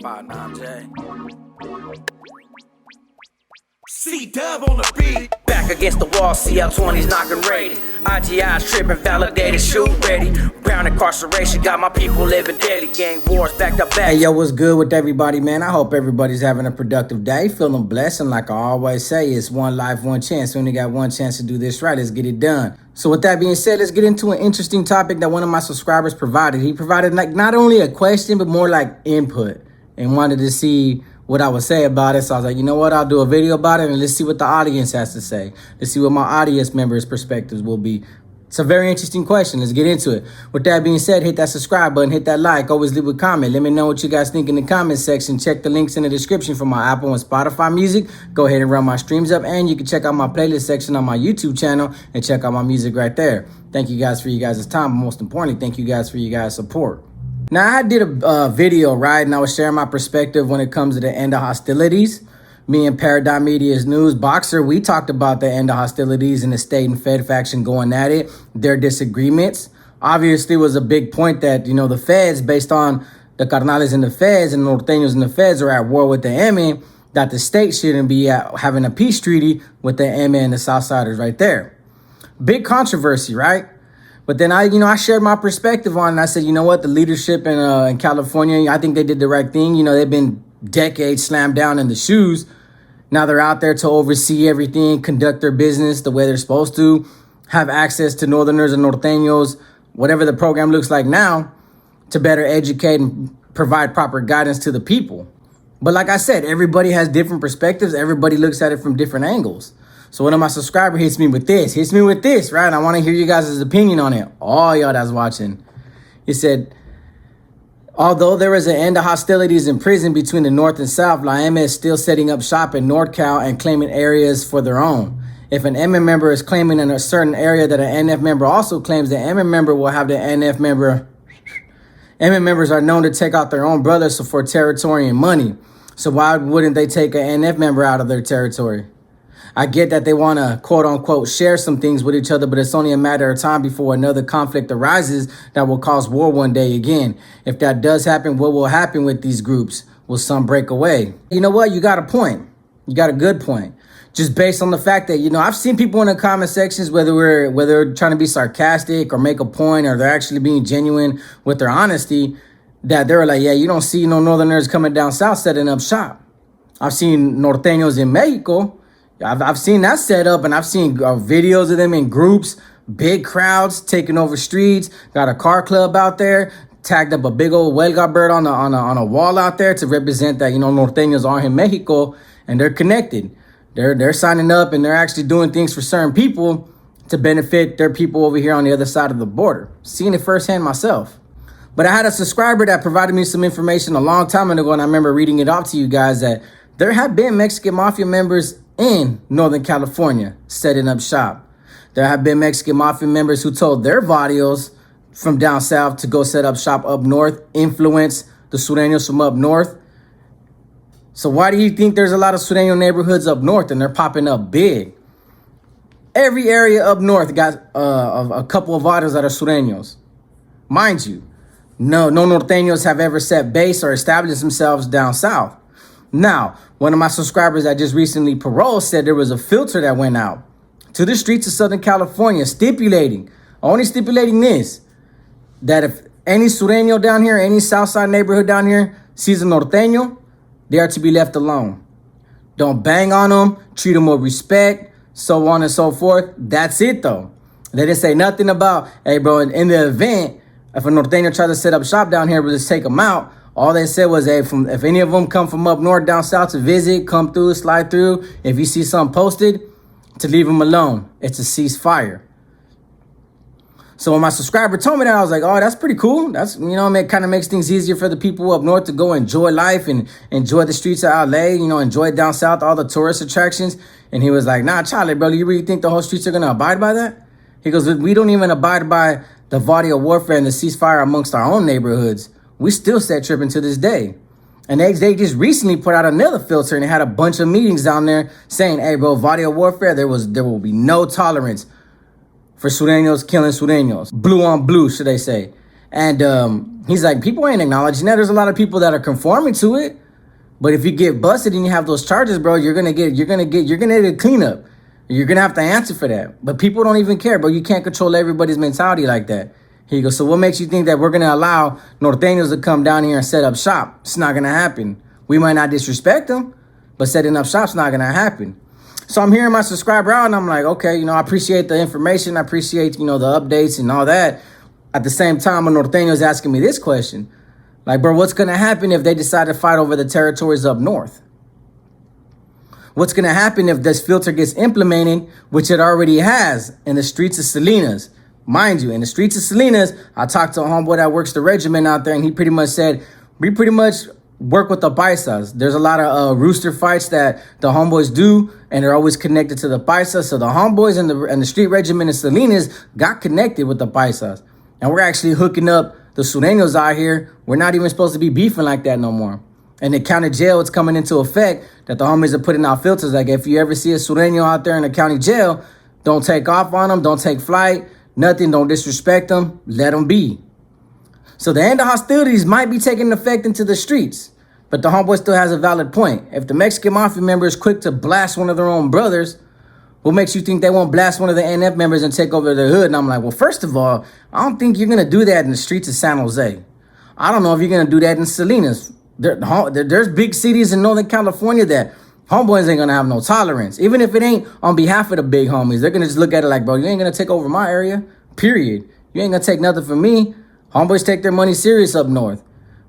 about now, Jay. C-Dub on the beat. Back against the wall, CL20's knocking rated. IGI's tripping, validated, shoot ready. Brown incarceration, got my people living daily. Gang wars back to back. Hey, yo, what's good with everybody, man? I hope everybody's having a productive day, feeling blessed. And like I always say, it's one life, one chance. We only got one chance to do this right. Let's get it done. So with that being said, let's get into an interesting topic that one of my subscribers provided. He provided like not only a question, but more like input and wanted to see what I would say about it. So I was like, you know what? I'll do a video about it and let's see what the audience has to say. Let's see what my audience members' perspectives will be. It's a very interesting question. Let's get into it. With that being said, hit that subscribe button, hit that like, always leave a comment. Let me know what you guys think in the comment section. Check the links in the description for my Apple and Spotify music. Go ahead and run my streams up, and you can check out my playlist section on my YouTube channel and check out my music right there. Thank you guys for you guys' time, but most importantly, thank you guys for you guys' support. Now, I did a video, right, and I was sharing my perspective when it comes to the end of hostilities. Me and Paradigm Media's News Boxer, we talked about the end of hostilities and the state and Fed faction going at it, their disagreements. Obviously, it was a big point that, you know, the Feds, based on the Carnales and the Feds and the Norteños and the Feds are at war with the MN, that the state shouldn't be having a peace treaty with the MN and the Southsiders right there. Big controversy, right? But then I shared my perspective on it. And I said, you know what, the leadership in California, I think they did the right thing. You know, they've been decades slammed down in the shoes. Now they're out there to oversee everything, conduct their business the way they're supposed to, have access to Northerners and Norteños, whatever the program looks like now, to better educate and provide proper guidance to the people. But like I said, everybody has different perspectives. Everybody looks at it from different angles. So one of my subscribers hits me with this, right? I want to hear you guys' opinion on it. All y'all that's watching. He said, although there is an end of hostilities in prison between the North and South, La M is still setting up shop in NorCal and claiming areas for their own. If an MN member is claiming in a certain area that an NF member also claims, the MN member will have the NF member. MN members are known to take out their own brothers for territory and money. So why wouldn't they take an NF member out of their territory? I get that they want to, quote unquote, share some things with each other, but it's only a matter of time before another conflict arises that will cause war one day again. If that does happen, what will happen with these groups? Will some break away? You know what? You got a point. You got a good point. Just based on the fact that, you know, I've seen people in the comment sections, whether they're trying to be sarcastic or make a point, or they're actually being genuine with their honesty, that they're like, yeah, you don't see no Northerners coming down south setting up shop. I've seen Norteños in Mexico. I've seen that set up, and I've seen videos of them in groups, big crowds taking over streets, got a car club out there, tagged up a big old huelga bird on a wall out there to represent that, you know, Norteños are in Mexico and they're connected. They're signing up and they're actually doing things for certain people to benefit their people over here on the other side of the border. Seeing it firsthand myself. But I had a subscriber that provided me some information a long time ago, and I remember reading it off to you guys, that there have been Mexican Mafia members in Northern California setting up shop. There have been Mexican Mafia members who told their barrios from down south to go set up shop up north, influence the Sureños from up north. So why do you think there's a lot of Sureño neighborhoods up north and they're popping up big? Every area up north got a couple of barrios that are Sureños. Mind you, no Norteños have ever set base or established themselves down south. Now, one of my subscribers that just recently paroled said there was a filter that went out to the streets of Southern California stipulating this, that if any Sureño down here, any Southside neighborhood down here sees a Norteño, they are to be left alone. Don't bang on them, treat them with respect, so on and so forth. That's it, though. They didn't say nothing about, hey, bro, in the event, if a Norteño tries to set up shop down here, we'll just take them out. All they said was, hey, if any of them come from up north, down south to visit, come through, slide through. If you see something posted, to leave them alone. It's a ceasefire. So when my subscriber told me that, I was like, oh, that's pretty cool. That's, you know, it kind of makes things easier for the people up north to go enjoy life and enjoy the streets of LA, you know, enjoy down south, all the tourist attractions. And he was like, nah, Charlie, bro, you really think the whole streets are going to abide by that? He goes, we don't even abide by the body of warfare and the ceasefire amongst our own neighborhoods. We still set tripping to this day. And they just recently put out another filter and they had a bunch of meetings down there saying, hey, bro, body of warfare, there will be no tolerance for Sureños killing Sureños. Blue on blue, should they say. And he's like, people ain't acknowledging that. There's a lot of people that are conforming to it. But if you get busted and you have those charges, bro, you're gonna get a cleanup. You're gonna have to answer for that. But people don't even care, bro. You can't control everybody's mentality like that. Here you go. So what makes you think that we're gonna allow Norteños to come down here and set up shop? It's not gonna happen. We might not disrespect them, but setting up shop's not gonna happen. So I'm hearing my subscriber out and I'm like, okay, I appreciate the information. I appreciate, the updates and all that. At the same time, a Norteño's asking me this question. Like, bro, what's going to happen if they decide to fight over the territories up north? What's going to happen if this filter gets implemented, which it already has, in the streets of Salinas? Mind you, in the streets of Salinas, I talked to a homeboy that works the regiment out there, and he pretty much said, we pretty much work with the paisas. There's a lot of rooster fights that the homeboys do, and they're always connected to the paisas. So the homeboys and the street regiment in Salinas got connected with the paisas. And we're actually hooking up the Sureños out here. We're not even supposed to be beefing like that no more. And the county jail, it's coming into effect that the homies are putting out filters. Like, if you ever see a Sureño out there in the county jail, don't take off on them, don't take flight, nothing, don't disrespect them, let them be. So the end of hostilities might be taking effect into the streets. But the homeboy still has a valid point. If the Mexican Mafia member is quick to blast one of their own brothers, what makes you think they won't blast one of the NF members and take over the hood? And I'm like, well, first of all, I don't think you're going to do that in the streets of San Jose. I don't know if you're going to do that in Salinas. There's big cities in Northern California that homeboys ain't going to have no tolerance. Even if it ain't on behalf of the big homies, they're going to just look at it like, bro, you ain't going to take over my area, period. You ain't going to take nothing from me. Homeboys take their money serious up north.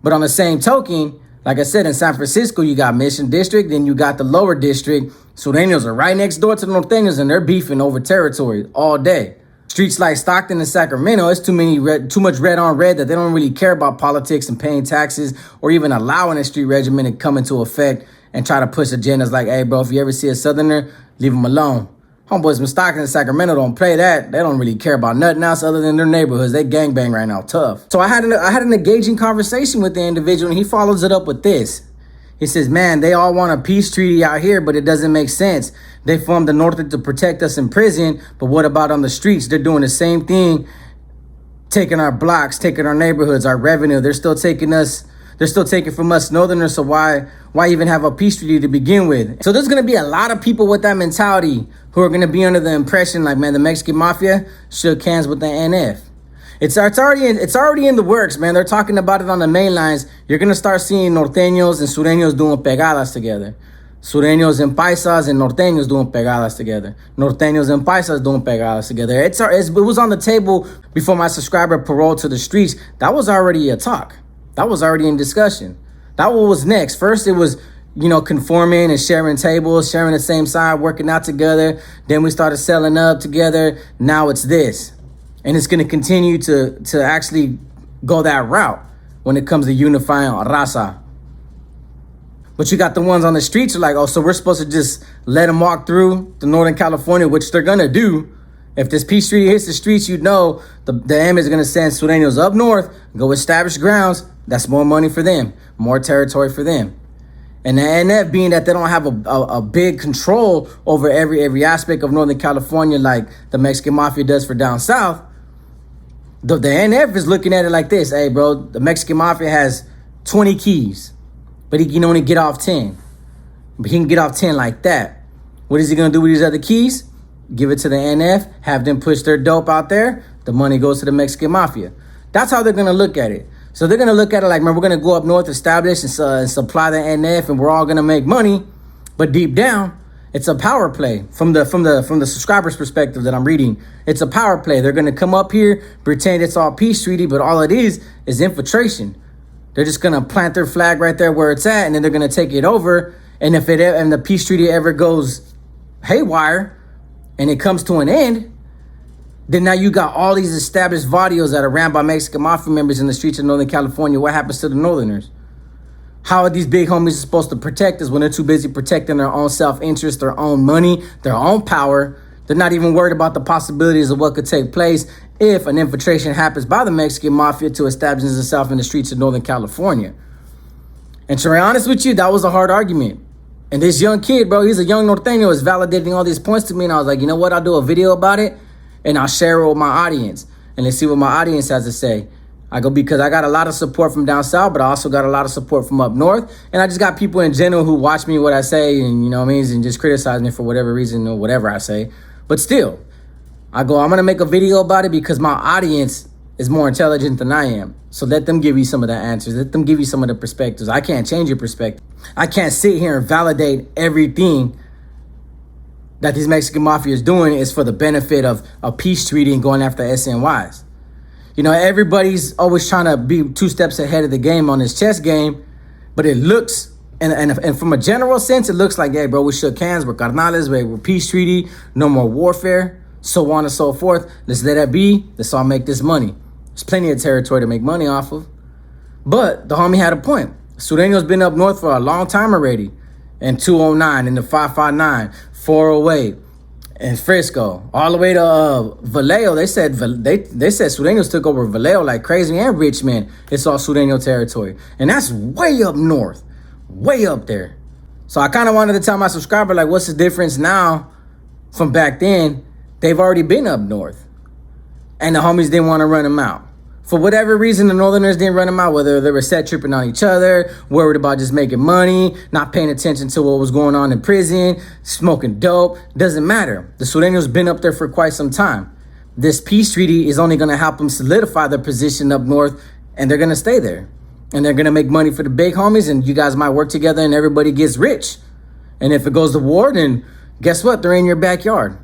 But on the same token, like I said, in San Francisco, you got Mission District, then you got the lower district. Sureños are right next door to the Norteños, and they're beefing over territory all day. Streets like Stockton and Sacramento, it's too much red on red that they don't really care about politics and paying taxes or even allowing a street regiment to come into effect and try to push agendas like, hey, bro, if you ever see a Southerner, leave them alone. Homeboys from Stockton and Sacramento don't play that. They don't really care about nothing else other than their neighborhoods. They gangbang right now, tough. So I had an engaging conversation with the individual, and he follows it up with this. He says, man, they all want a peace treaty out here, but it doesn't make sense. They formed the North to protect us in prison, but what about on the streets? They're doing the same thing, taking our blocks, taking our neighborhoods, our revenue. They're still taking from us Northerners, so why even have a peace treaty to begin with? So there's going to be a lot of people with that mentality who are going to be under the impression like, man, the Mexican Mafia shook hands with the NF. It's already in the works, man. They're talking about it on the main lines. You're going to start seeing Norteños and Sureños doing pegadas together. Sureños and Paisas and Norteños doing pegadas together. Norteños and Paisas doing pegadas together. It was on the table before my subscriber paroled to the streets. That was already a talk. That was already in discussion. That was next. First, it was, conforming and sharing tables, sharing the same side, working out together. Then we started selling up together. Now it's this. And it's going to continue to actually go that route when it comes to unifying raza. But you got the ones on the streets who are like, oh, so we're supposed to just let them walk through the Northern California, which they're going to do. If this peace treaty hits the streets, the M is going to send Sureños up north, go establish grounds. That's more money for them, more territory for them. And the NF, being that they don't have a big control over every aspect of Northern California like the Mexican Mafia does for down south, the NF is looking at it like this. Hey, bro, the Mexican Mafia has 20 keys, but he can only get off 10. But he can get off 10 like that. What is he going to do with these other keys? Give it to the NF, have them push their dope out there. The money goes to the Mexican Mafia. That's how they're going to look at it. So they're going to look at it like, man, we're going to go up north, establish and supply the NF, and we're all going to make money. But deep down, it's a power play from the subscriber's perspective that I'm reading. It's a power play. They're going to come up here, pretend it's all peace treaty, but all it is infiltration. They're just going to plant their flag right there where it's at, and then they're going to take it over. And if the peace treaty ever goes haywire and it comes to an end, then now you got all these established barrios that are ran by Mexican Mafia members in the streets of Northern California. What happens to the Northerners? How are these big homies supposed to protect us when they're too busy protecting their own self-interest, their own money, their own power? They're not even worried about the possibilities of what could take place if an infiltration happens by the Mexican Mafia to establish itself in the streets of Northern California. And to be honest with you, that was a hard argument. And this young kid, bro, he's a young Norteño, is validating all these points to me. And I was like, you know what? I'll do a video about it and I'll share it with my audience. And let's see what my audience has to say. I go because I got a lot of support from down south, but I also got a lot of support from up north. And I just got people in general who watch me what I say and, you know what I mean, and just criticize me for whatever reason or whatever I say. But still, I go, I'm going to make a video about it because my audience is more intelligent than I am. So let them give you some of the answers. Let them give you some of the perspectives. I can't change your perspective. I can't sit here and validate everything that these Mexican mafia is doing is for the benefit of a peace treaty and going after SNYs. You know, everybody's always trying to be 2 steps ahead of the game on this chess game, but it looks, and from a general sense, it looks like, hey, bro, we shook hands, we're carnales, we're peace treaty, no more warfare, so on and so forth. Let's let that be. Let's all make this money. There's plenty of territory to make money off of. But the homie had a point. Sureño's been up north for a long time already. In 209, in the 559, 408, in Frisco, all the way to Vallejo. They said Sureños took over Vallejo like crazy, and Richmond. It's all Sureño territory. And that's way up north, way up there. So I kind of wanted to tell my subscriber, like, what's the difference now from back then? They've already been up north, and the homies didn't want to run them out. For whatever reason, the Northerners didn't run them out, whether they were set tripping on each other, worried about just making money, not paying attention to what was going on in prison, smoking dope. Doesn't matter. The Sureños been up there for quite some time. This peace treaty is only going to help them solidify their position up north, and they're going to stay there. And they're going to make money for the big homies, and you guys might work together, and everybody gets rich. And if it goes to war, then guess what? They're in your backyard.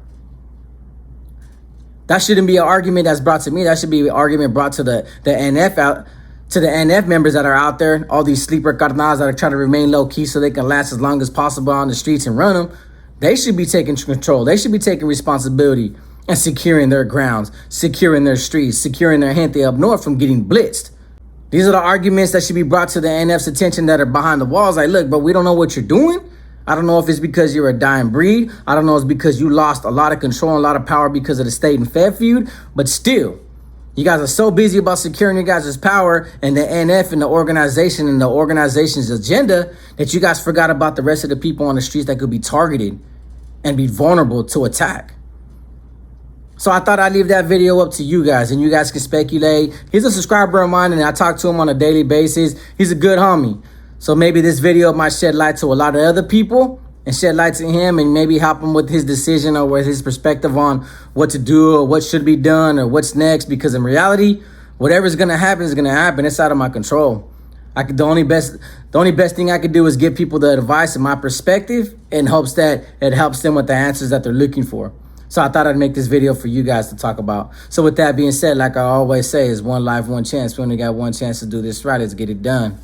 That shouldn't be an argument that's brought to me. That should be an argument brought to the NF members that are out there, all these sleeper carnals that are trying to remain low key so they can last as long as possible on the streets and run them. They should be taking control. They should be taking responsibility and securing their grounds, securing their streets, securing their gente up north from getting blitzed. These are the arguments that should be brought to the NF's attention that are behind the walls. Like, look, but we don't know what you're doing. I don't know if it's because you're a dying breed. I don't know if it's because you lost a lot of control and a lot of power because of the state and Fed feud. But still, you guys are so busy about securing your guys' power and the NF and the organization and the organization's agenda that you guys forgot about the rest of the people on the streets that could be targeted and be vulnerable to attack. So I thought I'd leave that video up to you guys, and you guys can speculate. He's a subscriber of mine, and I talk to him on a daily basis. He's a good homie. So maybe this video might shed light to a lot of other people and shed light to him and maybe help him with his decision or with his perspective on what to do or what should be done or what's next. Because in reality, whatever's going to happen is going to happen. It's out of my control. The only best thing I could do is give people the advice and my perspective in hopes that it helps them with the answers that they're looking for. So I thought I'd make this video for you guys to talk about. So with that being said, like I always say, it's one life, one chance. We only got one chance to do this right. Let's get it done.